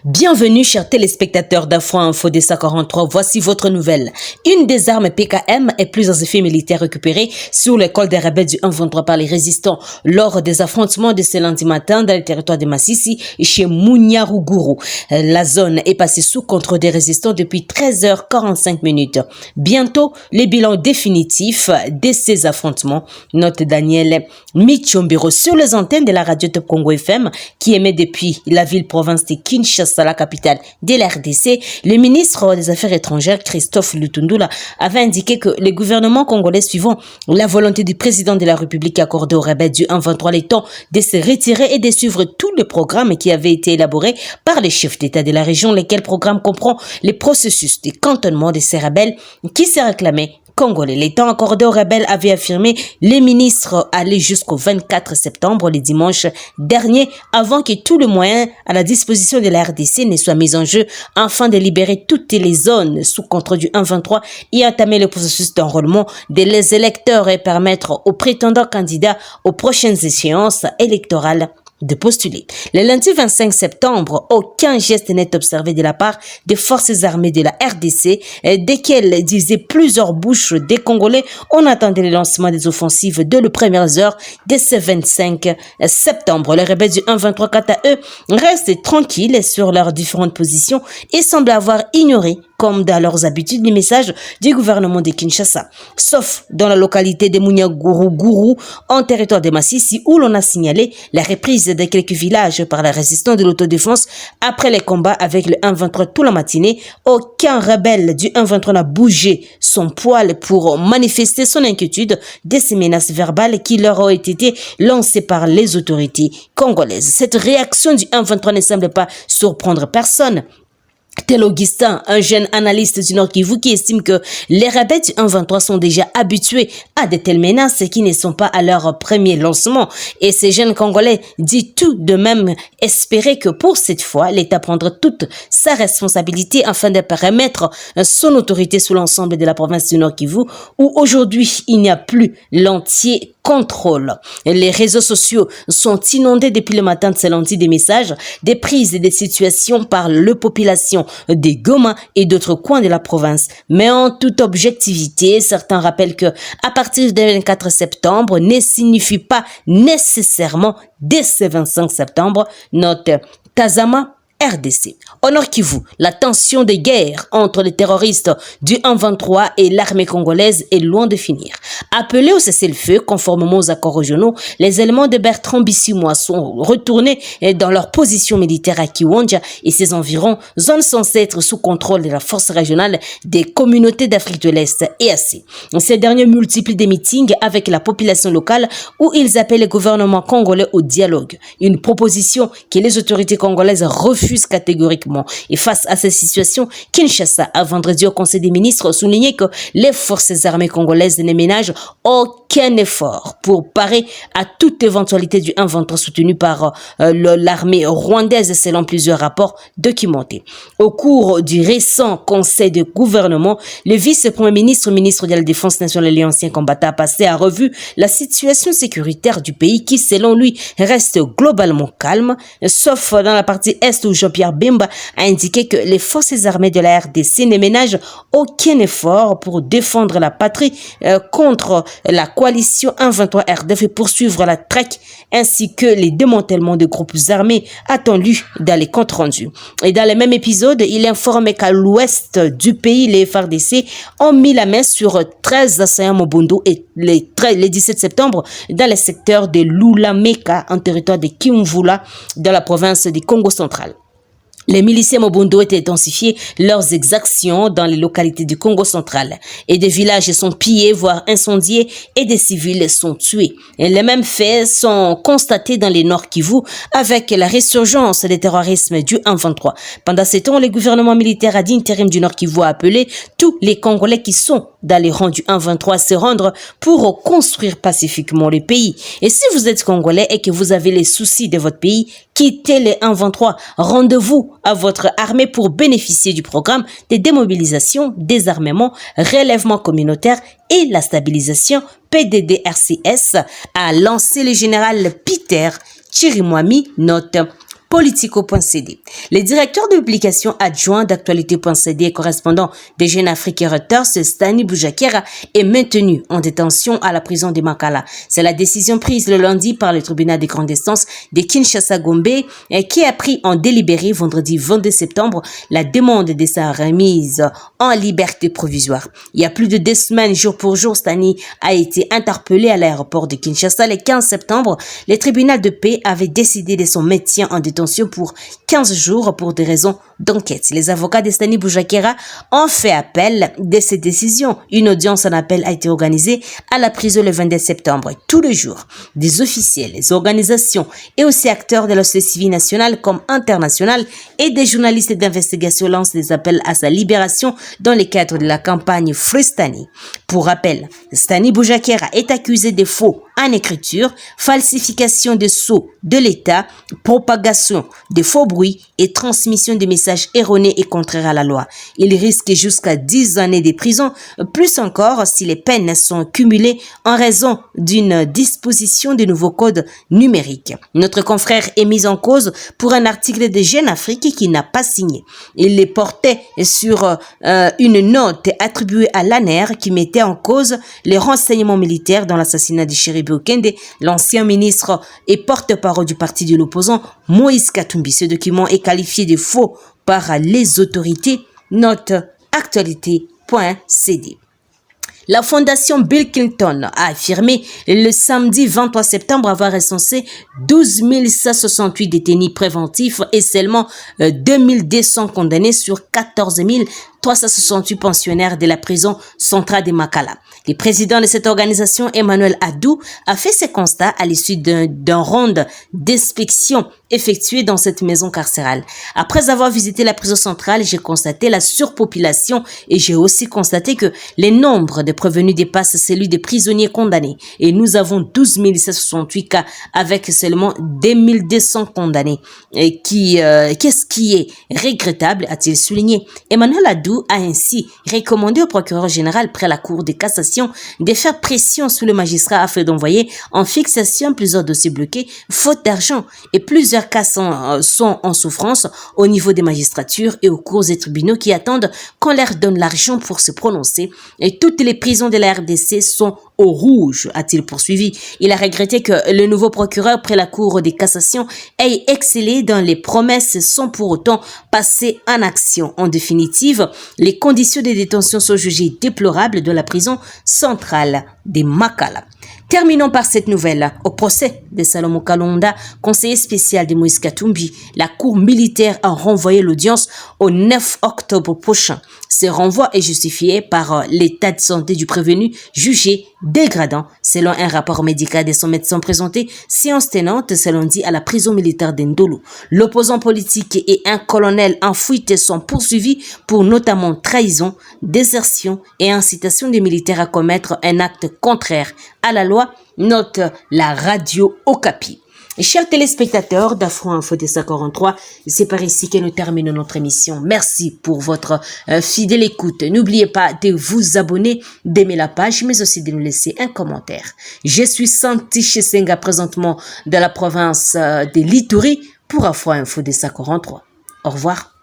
Bienvenue chers téléspectateurs d'Afro Info Dessa 43, voici votre nouvelle. Une des armes PKM et plusieurs effets militaires récupérés sur l'école des rebelles du 1-23 par les résistants lors des affrontements de ce lundi matin dans le territoire de Massissi et chez Munyaruguru. La zone est passée sous contrôle des résistants depuis 13h45 minutes. Bientôt, les bilans définitifs de ces affrontements, note Daniel Michombiro sur les antennes de la radio Top Congo FM qui émet depuis la ville-province de Kinshasa, la capitale de la RDC. Le ministre des Affaires étrangères, Christophe Lutundula, avait indiqué que le gouvernement congolais, suivant la volonté du président de la République accordée aux rebelles du 1-23 les temps de se retirer et de suivre tout le programme qui avait été élaboré par les chefs d'État de la région, lequel programme comprend les processus de cantonnement de ces rebelles qui se réclamaient congolais. Les temps accordés aux rebelles avaient affirmé les ministres allaient jusqu'au 24 septembre, le dimanche dernier, avant que tout le moyen à la disposition de la RDC ne soit mis en jeu afin de libérer toutes les zones sous contrôle du 1-23 et entamer le processus d'enrôlement des électeurs et permettre aux prétendants candidats aux prochaines échéances électorales de postuler. Le lundi 25 septembre, aucun geste n'est observé de la part des forces armées de la RDC, desquelles disaient plusieurs bouches des Congolais. On attendait le lancement des offensives dès les premières heures de ce 25 septembre. Les rebelles du 1-23, quant à eux, restent tranquilles sur leurs différentes positions et semblent avoir ignoré, comme dans leurs habitudes, les messages du gouvernement de Kinshasa. Sauf dans la localité de Munyaruguru, en territoire de Massissi, où l'on a signalé la reprise de quelques villages par la résistance de l'autodéfense après les combats avec le 1-23 toute la matinée. Aucun rebelle du 1-23 n'a bougé son poil pour manifester son inquiétude de ces menaces verbales qui leur ont été lancées par les autorités congolaises. Cette réaction du 1-23 ne semble pas surprendre personne. Tel Augustin, un jeune analyste du Nord Kivu qui estime que les rebelles du 1-23 sont déjà habitués à de telles menaces qui ne sont pas à leur premier lancement. Et ces jeunes Congolais dit tout de même espérer que pour cette fois, l'État prendra toute sa responsabilité afin de remettre son autorité sous l'ensemble de la province du Nord Kivu où aujourd'hui il n'y a plus l'entier contrôle. Les réseaux sociaux sont inondés depuis le matin de ce lundi des messages, des prises et des situations par la population des Goma et d'autres coins de la province. Mais en toute objectivité, certains rappellent que à partir du 24 septembre ne signifie pas nécessairement dès ce 25 septembre. Note Tazama RDC. Au Nord Kivu, la tension de guerre entre les terroristes du 1-23 et l'armée congolaise est loin de finir. Appelés au cessez-le-feu conformément aux accords régionaux, les éléments de Bertrand Bisimwa sont retournés dans leur position militaire à Kiwanja et ses environs, zone censée être sous contrôle de la force régionale des communautés d'Afrique de l'Est EAC. Ces derniers multiplient des meetings avec la population locale où ils appellent le gouvernement congolais au dialogue. Une proposition que les autorités congolaises refusent catégoriquement. Et face à cette situation, Kinshasa a vendredi au Conseil des ministres souligné que les forces armées congolaises ne ménagent aucun effort pour parer à toute éventualité du 1-23 soutenu par l'armée rwandaise selon plusieurs rapports documentés. Au cours du récent Conseil de gouvernement, le vice-premier ministre, ministre de la Défense nationale et ancien combattant a passé à revue la situation sécuritaire du pays qui, selon lui, reste globalement calme, sauf dans la partie est où Jean-Pierre Bemba a indiqué que les forces armées de la RDC ne ménagent aucun effort pour défendre la patrie contre la coalition 1-23 RDF et poursuivre la traque ainsi que les démantèlements de groupes armés attendus dans les comptes rendus. Et dans le même épisode, il informe qu'à l'ouest du pays, les FARDC ont mis la main sur 13 assaillants Mobundo et les 17 septembre dans le secteur de Lulameka en territoire de Kimvula dans la province du Congo central. Les miliciens Mobundo ont intensifié leurs exactions dans les localités du Congo central et des villages sont pillés, voire incendiés et des civils sont tués. Et les mêmes faits sont constatés dans les Nord Kivu avec la résurgence des terrorismes du 1-23. Pendant ce temps, le gouvernement militaire a d'intérim du Nord Kivu a appelé tous les Congolais qui sont dans les rangs du 1-23 à se rendre pour construire pacifiquement le pays. Et si vous êtes Congolais et que vous avez les soucis de votre pays, quittez les 1-23. Rendez-vous à votre armée pour bénéficier du programme de démobilisation, désarmement, relèvement communautaire et la stabilisation PDDRCS, a lancé le général Peter Chirimwami, note Politico.cd. Le directeur de publication adjoint d'Actualité.cd et correspondant des Jeunes Afrique et Reuters, Stani Boujakera, est maintenu en détention à la prison de Makala. C'est la décision prise le lundi par le tribunal de grande instance de Kinshasa-Gombe qui a pris en délibéré vendredi 22 septembre la demande de sa remise en liberté provisoire. Il y a plus de 2 semaines, jour pour jour, Stani a été interpellé à l'aéroport de Kinshasa. Le 15 septembre, le tribunal de paix avait décidé de son maintien en détention pour 15 jours pour des raisons d'enquête. Les avocats de Stani Boujakera ont fait appel de cette décision. Une audience en appel a été organisée à la prison le 22 septembre. Tous les jours, des officiels, des organisations et aussi acteurs de la société civile nationale comme internationale et des journalistes d'investigation lancent des appels à sa libération dans le cadre de la campagne Free Stani. Pour rappel, Stani Boujakera est accusé de faux en écriture, falsification de sceaux de l'État, propagation de faux bruits et transmission de messages erronés et contraires à la loi. Il risque jusqu'à 10 années de prison, plus encore si les peines sont cumulées en raison d'une disposition du nouveau code numérique. Notre confrère est mis en cause pour un article de Jeune Afrique qui n'a pas signé. Il les portait sur une note attribuée à l'ANER qui mettait en cause les renseignements militaires dans l'assassinat de Chéribé Okende, l'ancien ministre et porte-parole du parti de l'opposant Moïse Katumbi. Ce document est qualifié de faux par les autorités. Note Actualité.cd. La fondation Bill Clinton a affirmé le samedi 23 septembre avoir recensé 12 168 détenus préventifs et seulement 2200 condamnés sur 14 368 pensionnaires de la prison centrale de Makala. Le président de cette organisation, Emmanuel Adou, a fait ce constat à l'issue d'un ronde d'inspection effectué dans cette maison carcérale. Après avoir visité la prison centrale, j'ai constaté la surpopulation et j'ai aussi constaté que le nombre de prévenus dépasse celui des prisonniers condamnés. Et nous avons 12 768 cas avec seulement 2200 condamnés. Qu'est-ce qui est regrettable, a-t-il souligné. Emmanuel Adou a ainsi recommandé au procureur général près la Cour de cassation de faire pression sur le magistrat afin d'envoyer en fixation plusieurs dossiers bloqués, faute d'argent, et plusieurs cas sont en souffrance au niveau des magistratures et aux cours des tribunaux qui attendent qu'on leur donne l'argent pour se prononcer. Et toutes les prisons de la RDC sont au rouge, a-t-il poursuivi. Il a regretté que le nouveau procureur près la Cour de cassation ait excellé dans les promesses sans pour autant passer en action. En définitive, les conditions de détention sont jugées déplorables de la prison centrale de Makala. Terminons par cette nouvelle. Au procès de Salomon Kalonda, conseiller spécial de Moïse Katumbi, la cour militaire a renvoyé l'audience au 9 octobre prochain. Ce renvoi est justifié par l'état de santé du prévenu jugé dégradant, selon un rapport médical de son médecin présenté, séance tenante ce lundi à la prison militaire d'Ndolo. L'opposant politique et un colonel en fuite sont poursuivis pour notamment trahison, désertion et incitation des militaires à commettre un acte contraire à la loi, note la radio Okapi. Et chers téléspectateurs d'Afro Info de 43, c'est par ici que nous terminons notre émission. Merci pour votre fidèle écoute. N'oubliez pas de vous abonner, d'aimer la page, mais aussi de nous laisser un commentaire. Je suis Santi Chisenga, présentement de la province de l'Ituri, pour Afro Info de 43. Au revoir.